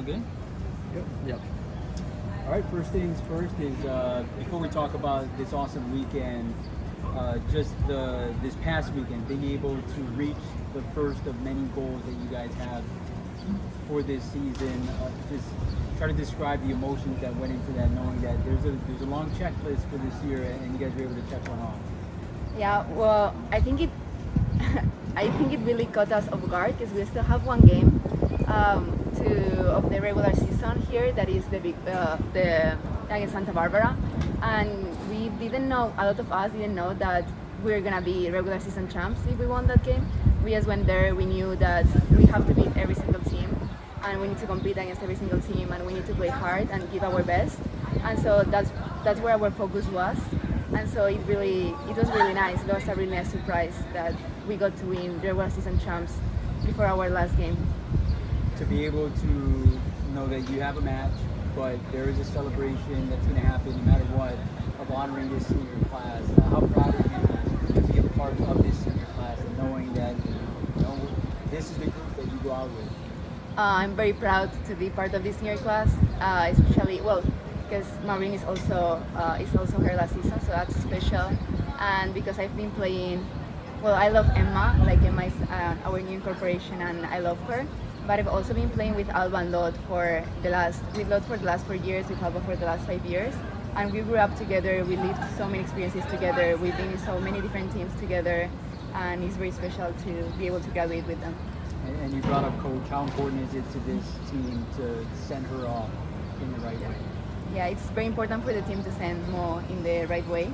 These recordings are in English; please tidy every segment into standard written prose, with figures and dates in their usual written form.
all good? Yep. All right, first things first is before we talk about this awesome weekend, just this past weekend, being able to reach the first of many goals that you guys have for this season. Just try to describe the emotions that went into that, knowing that there's a long checklist for this year, and you guys were able to check one off. Yeah, well, I think it really caught us off guard because we still have one game of the regular season here. That is the against Santa Barbara, and we didn't know. A lot of us didn't know that we were gonna be regular season champs if we won that game. We just went there. We knew that we have to beat every single team, and we need to compete against every single team, and we need to play hard and give our best. And so that's where our focus was. And so it was really nice. It was a really nice surprise that we got to win regular season champs before our last game. To be able to know that you have a match, but there is a celebration that's going to happen no matter what of honoring this senior class. How proud are you to be a part of this senior class and knowing that this is the group that you go out with? I'm very proud to be part of this senior class, especially because Maureen is also her last season, so that's special. And because I've been playing, I love Emma. Like Emma is our new incorporation, and I love her. But I've also been playing with Alba and Lot for the last 4 years, with Alba for the last 5 years. And we grew up together, we lived so many experiences together, we've been in so many different teams together, and it's very special to be able to graduate with them. And you brought up Coach. How important is it to this team to send her off in the right way? Yeah, it's very important for the team to send Mo in the right way.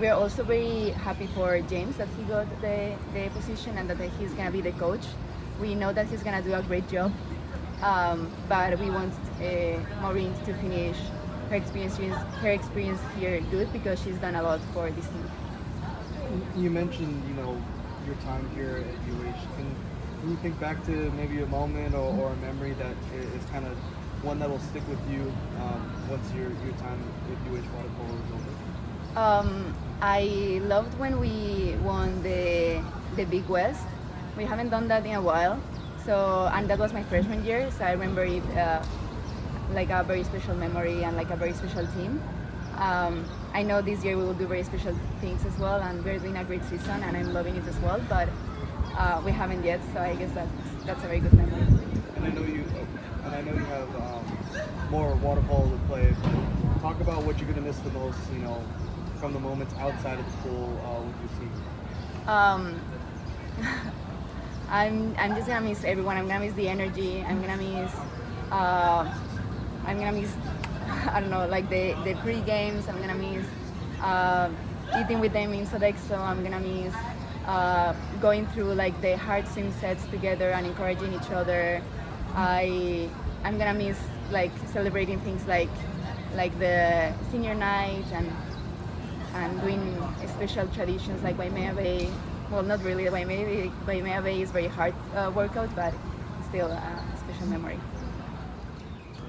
We're also very happy for James that he got the position and that he's going to be the coach. We know that he's going to do a great job, but we want Maureen to finish her experience here good because she's done a lot for this team. You mentioned, your time here at UH. Can you think back to maybe a moment or a memory that is kind of one that will stick with you once your time with UH water polo is over? I loved when we won the Big West. We haven't done that in a while, and that was my freshman year, so I remember it like a very special memory and like a very special team. I know this year we will do very special things as well, and we're doing a great season, and I'm loving it as well. But we haven't yet, so I guess that's a very good memory. And I know you have more water polo to play. But talk about what you're gonna miss the most, from the moments outside of the pool with your team. I'm just gonna miss everyone. I'm gonna miss the energy. I'm gonna miss I don't know, like the pre-games. I'm gonna miss eating with them in Sodexo. I'm gonna miss going through like the hard swim sets together and encouraging each other. I'm gonna miss like celebrating things like the senior night and doing special traditions like Waimea Bay. Well, not really. Waimea Bay is very hard workout, but still a special memory.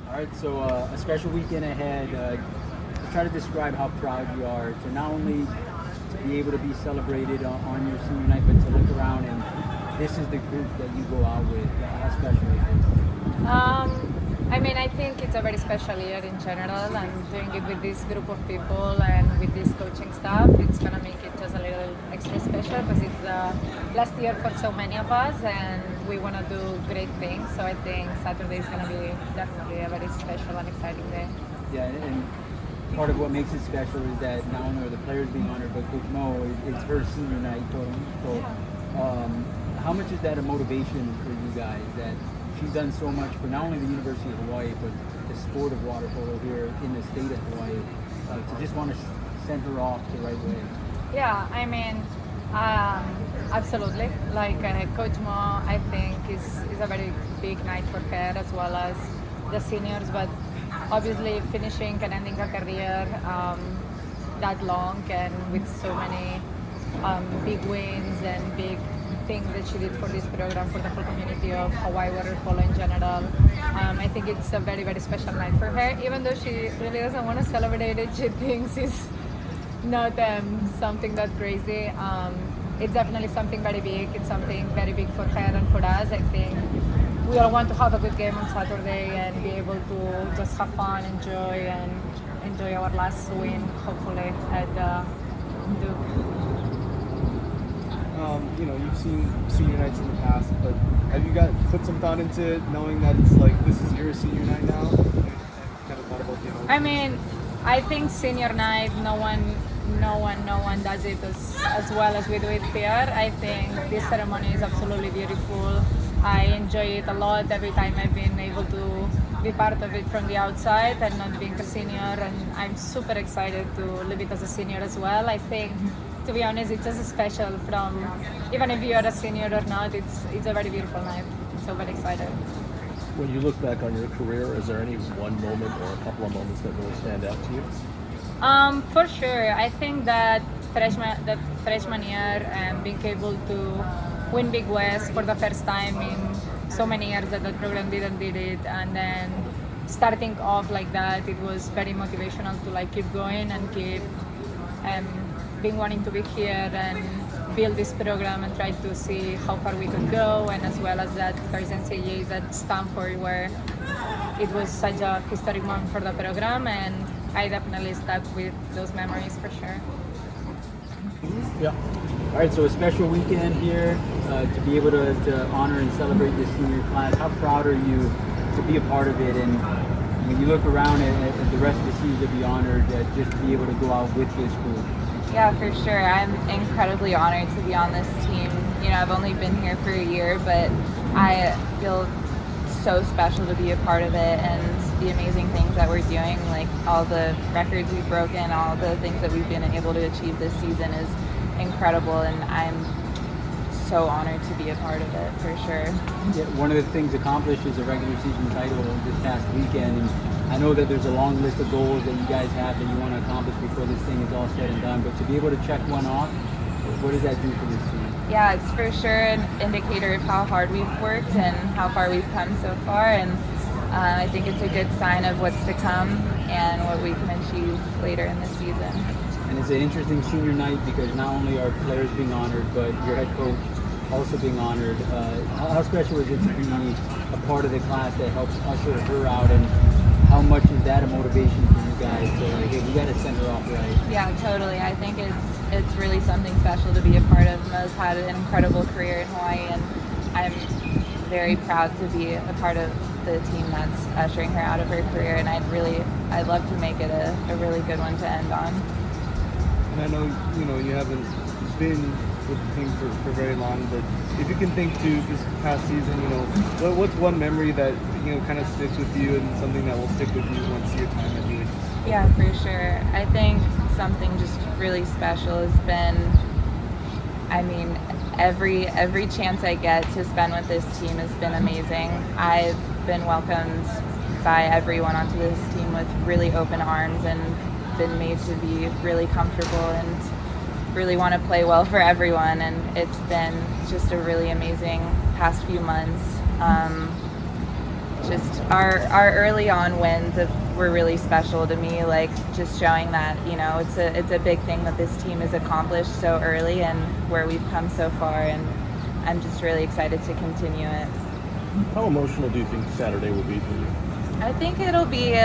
All right, so a special weekend ahead. Try to describe how proud you are to not only to be able to be celebrated on your senior night, but to look around and this is the group that you go out with. How special is it? I think it's a very special year in general, and doing it with this group of people and with this coaching staff, it's gonna make it just a little extra special because it's the last year for so many of us, and we want to do great things. So I think Saturday is gonna be definitely a very special and exciting day. Yeah, and part of what makes it special is that not only are the players being honored, but Coach Mo, it's her senior night, quote unquote. How much is that a motivation for you guys that she's done so much for not only the University of Hawaii, but the sport of water polo here in the state of Hawaii, to just want to send her off the right way? Yeah, absolutely. Like Coach Mo, I think is a very big night for her as well as the seniors, but obviously finishing and ending her career that long and with so many big wins and big things that she did for this program, for the whole community of Hawaii water polo in general. I think it's a very, very special night for her, even though she really doesn't want to celebrate it. She thinks it's not something that crazy. It's definitely something very big. It's something very big for her and for us. I think we all want to have a good game on Saturday and be able to just have fun, enjoy our last win, hopefully, at Duke. You've seen senior nights in the past, but have you put some thought into it, knowing that it's like this is your senior night now? Kind of thought about, I mean, I think senior night, no one does it as well as we do it here. I think this ceremony is absolutely beautiful. I enjoy it a lot every time I've been able to be part of it from the outside and not being a senior, and I'm super excited to live it as a senior as well. I think, to be honest, it's just special from, even if you're a senior or not, it's a very beautiful night. So very excited. When you look back on your career, is there any one moment or a couple of moments that really stand out to you? For sure. I think that freshman year and being able to win Big West for the first time in so many years that program did it, and then starting off like that, it was very motivational to like keep going and keep being wanting to be here and build this program and try to see how far we could go, and as well as that first NCAAs at Stanford, where it was such a historic moment for the program, and I definitely stuck with those memories for sure. Yeah. All right, so a special weekend here to be able to honor and celebrate this senior class. How proud are you to be a part of it? And when you look around at the rest of the seniors to be honored, just to be able to go out with this group. Yeah, for sure. I'm incredibly honored to be on this team. I've only been here for a year, but I feel so special to be a part of it, and the amazing things that we're doing, like all the records we've broken, all the things that we've been able to achieve this season is incredible, and I'm so honored to be a part of it, for sure. Yeah, one of the things accomplished is a regular season title this past weekend, and I know that there's a long list of goals that you guys have that you want to accomplish before this thing is all said and done, but to be able to check one off, what does that do for this team? Yeah, it's for sure an indicator of how hard we've worked and how far we've come so far, and I think it's a good sign of what's to come and what we can achieve later in the season. And it's an interesting senior night because not only are players being honored, but your head coach also being honored. How special is it to be a part of the class that helps usher her out, and how much is that a motivation for you guys? So like, hey, we got to send her off right. Yeah, totally. I think it's really something special to be a part of. Mo's had an incredible career in Hawaii, and I'm very proud to be a part of the team that's ushering her out of her career, and I'd love to make it a really good one to end on. And I know you haven't been with the team for very long, but if you can think to this past season, what's one memory that kind of sticks with you and something that will stick with you once your time at UH? Yeah, for sure. I think something just really special has been, every chance I get to spend with this team has been amazing. I've been welcomed by everyone onto this team with really open arms and been made to be really comfortable and really want to play well for everyone, and it's been just a really amazing past few months. Just our early on wins were really special to me, like just showing that it's a big thing that this team has accomplished so early and where we've come so far, and I'm just really excited to continue it. How emotional do you think Saturday will be for you? I think it'll be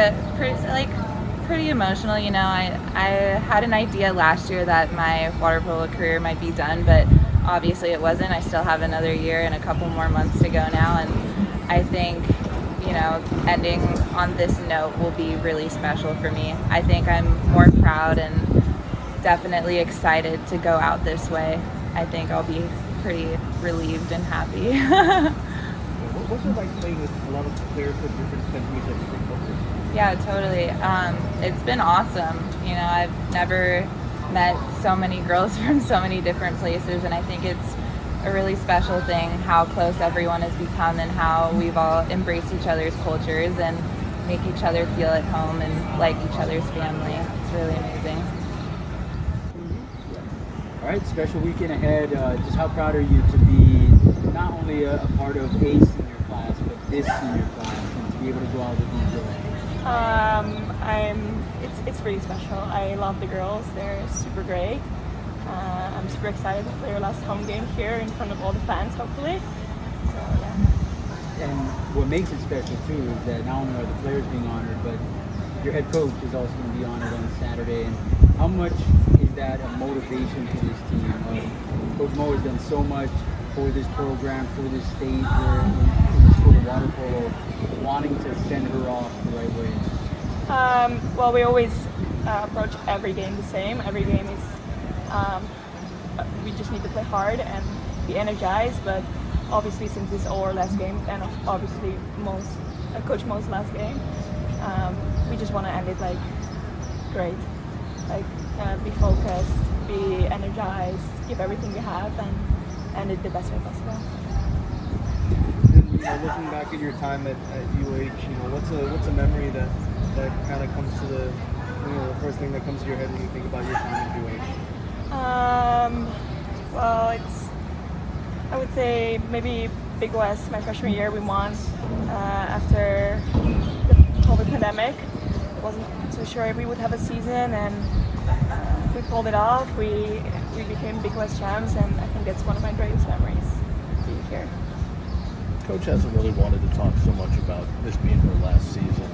pretty emotional. I had an idea last year that my water polo career might be done, but obviously it wasn't. I still have another year and a couple more months to go now, and I think ending on this note will be really special for me. I think I'm more proud and definitely excited to go out this way. I think I'll be pretty relieved and happy. What's it like playing with a lot of players with different countries and different cultures? Yeah, totally. It's been awesome. I've never met so many girls from so many different places, and I think it's a really special thing how close everyone has become and how we've all embraced each other's cultures and make each other feel at home and like each other's family. It's really amazing. All right, special weekend ahead. Just how proud are you to be not only a part of a senior class, but this senior class, and to be able to go out with these girls? It's pretty special. I love the girls. They're super great. I'm super excited to play our last home game here in front of all the fans, hopefully. So, yeah. And what makes it special too is that not only are the players being honored, but your head coach is also going to be honored on Saturday. And how much is that a motivation to this team? Coach Mo has done so much for this program, for this state, in the sport of water polo, wanting to send her off the right way. Well, we always approach every game the same. Every game is, we just need to play hard and be energized, but obviously since it's our last game and obviously Coach Mo's last game, we just want to end it like great. Like be focused, be energized, give everything we have, and end it the best way possible. And, looking back at your time at UH, what's a memory that kind of comes to the first thing that comes to your head when you think about your time at UH? Well, I would say maybe Big West. My freshman year, we won after the COVID pandemic. I wasn't too sure if we would have a season, and we pulled it off. We became Big West champs, and I think that's one of my greatest memories being here. Coach hasn't really wanted to talk so much about this being her last season,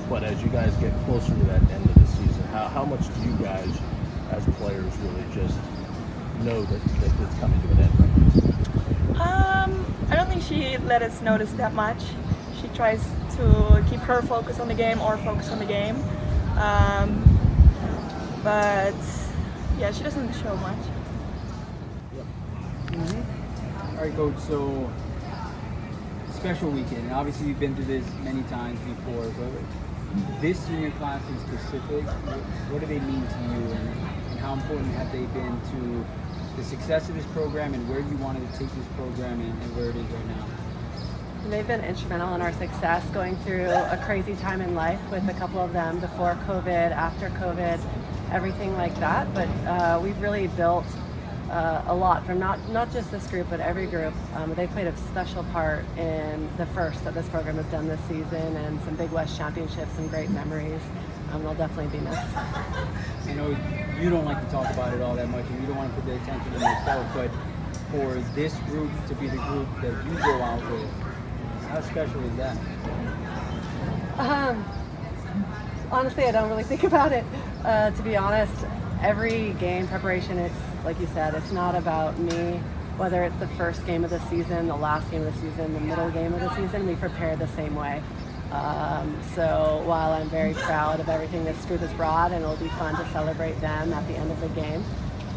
but as you guys get closer to that end of the season, how much do you guys, as players, really just know that it's coming to an end right now? I don't think she let us notice that much. She tries to keep her focus on the game or focus on the game. But yeah, she doesn't show much. All right, Coach, so special weekend, and obviously you've been through this many times before, but this senior class in specific, what do they mean to you, and how important have they been to the success of this program and where you wanted to take this program and where it is right now? They've been instrumental in our success, going through a crazy time in life with a couple of them before COVID, after COVID, everything like that. But we've really built a lot from not just this group, but every group. They played a special part in the first that this program has done this season, and some Big West championships and great memories. They'll definitely be missed. I know you don't like to talk about it all that much, and you don't want to put the attention on yourself, but for this group to be the group that you go out with, how special is that? Honestly, I don't really think about it. To be honest, every game preparation, it's like you said, it's not about me. Whether it's the first game of the season, the last game of the season, the middle game of the season, we prepare the same way. So while I'm very proud of everything this group has brought, and it'll be fun to celebrate them at the end of the game,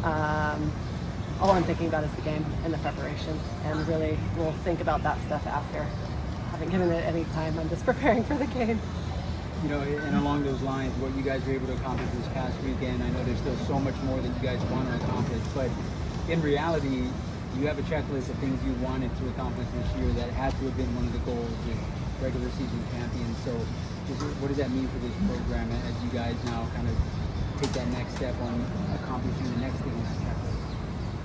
all I'm thinking about is the game and the preparation, and really we'll think about that stuff after. I haven't given it any time. I'm just preparing for the game. You know, and along those lines, what you guys were able to accomplish this past weekend, I know there's still so much more that you guys want to accomplish, but in reality, you have a checklist of things you wanted to accomplish this year that had to have been one of the goals with regular season champions. So what does that mean for this program as you guys now kind of take that next step on accomplishing the next thing on that checklist?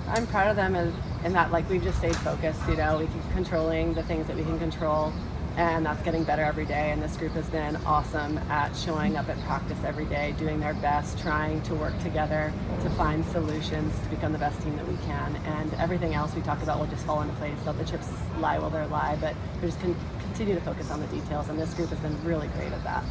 I'm proud of them in that, like, we've just stayed focused. We keep controlling the things that we can control, and that's getting better every day. And this group has been awesome at showing up at practice every day, doing their best, trying to work together to find solutions to become the best team that we can. And everything else we talk about will just fall into place. Let the chips lie while they lie, but we just continue to focus on the details. And this group has been really great at that.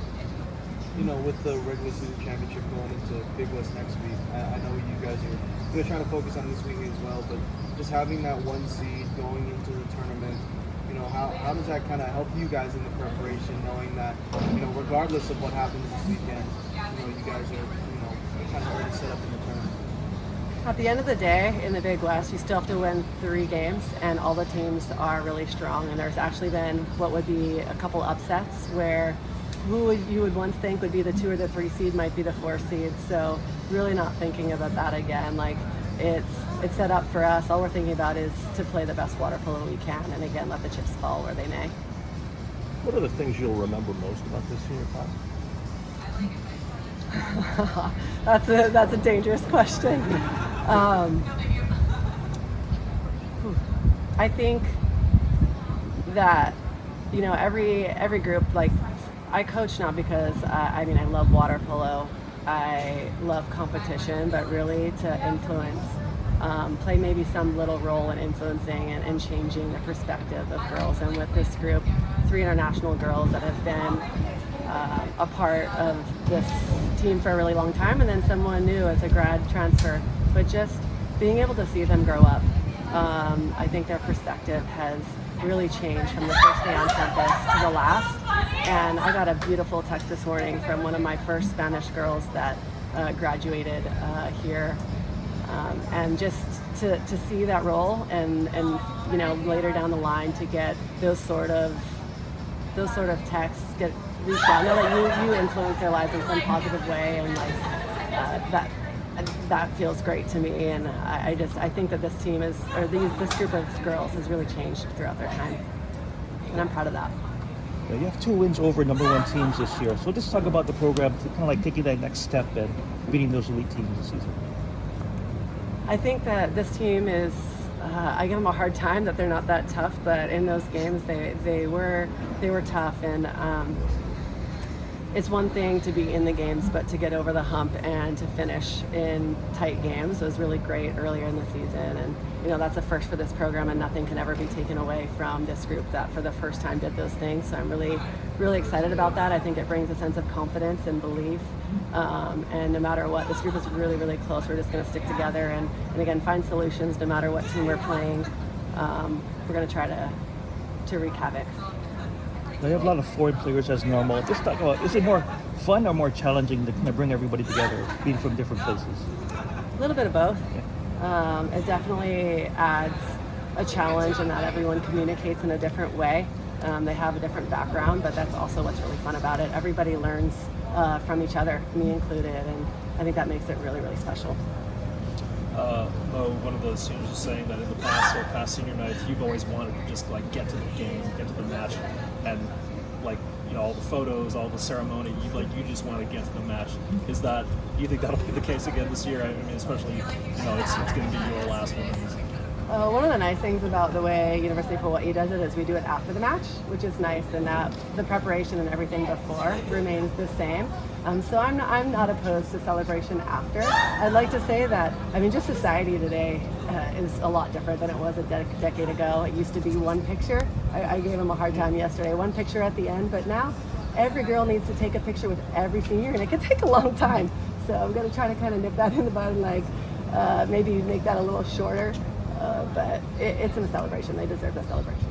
With the regular season championship going into Big West next week, I know you guys are trying to focus on this weekend as well, but just having that one seed going into the tournament, how does that kind of help you guys in the preparation, knowing that, regardless of what happens this weekend, you guys are kind of already set up in the tournament? At the end of the day, in the Big West, you still have to win 3 games, and all the teams are really strong. And there's actually been what would be a couple upsets where you would once think would be the 2 or the 3 seed might be the 4 seed. So really not thinking about that again. Like, it's set up for us. All we're thinking about is to play the best water polo we can, and again, let the chips fall where they may. What are the things you'll remember most about this senior class? That's a dangerous question. I think that every group, like, I coach not because I love water polo. I love competition, but really to influence play maybe some little role in influencing and changing the perspective of girls. And with this group, 3 international girls that have been a part of this team for a really long time, and then someone new as a grad transfer, but just being able to see them grow up. I think their perspective has really changed from the first day on campus to the last. And I got a beautiful text this morning from one of my first Spanish girls that graduated here, and just to see that role and you know, later down the line to get those sort of texts get reached out, know that you influence their lives in some positive way, and like that feels great to me. And I think that this team is, or this group of girls has really changed throughout their time, and I'm proud of that. Yeah, you have 2 wins over number 1 teams this year. So just talk about the program to kind of like taking that next step and beating those elite teams this season. I think that this team is, I give them a hard time that they're not that tough, but in those games they were tough. And it's one thing to be in the games, but to get over the hump and to finish in tight games was really great earlier in the season. And you know, that's a first for this program, and nothing can ever be taken away from this group that for the first time did those things. So I'm really, really excited about that. I think it brings a sense of confidence and belief. And no matter what, this group is really, really close. We're just going to stick together and again, find solutions no matter what team we're playing. We're going to try to wreak havoc. Now you have a lot of foreign players as normal. Just talk about, is it more fun or more challenging to kind of bring everybody together, being from different places? A little bit of both. It definitely adds a challenge in that everyone communicates in a different way. They have a different background, but that's also what's really fun about it. Everybody learns from each other, me included, and I think that makes it really, really special. One of the seniors was saying that in the past senior nights, you've always wanted to just like get to the game, get to the match, and like, you know, all the photos, all the ceremony, you just want to get to the match. Do you think that'll be the case again this year? I mean, especially, you know, it's going to be your last one. One of the nice things about the way University of Hawaii does it is we do it after the match, which is nice, and that the preparation and everything before remains the same. So I'm not opposed to celebration after. I'd like to say that, I mean, just society today is a lot different than it was a decade ago. It used to be one picture. I gave him a hard time yesterday, one picture at the end, but now every girl needs to take a picture with every senior, and it can take a long time. So I'm going to try to kind of nip that in the bud and like maybe make that a little shorter. But it's in a celebration. They deserve a celebration.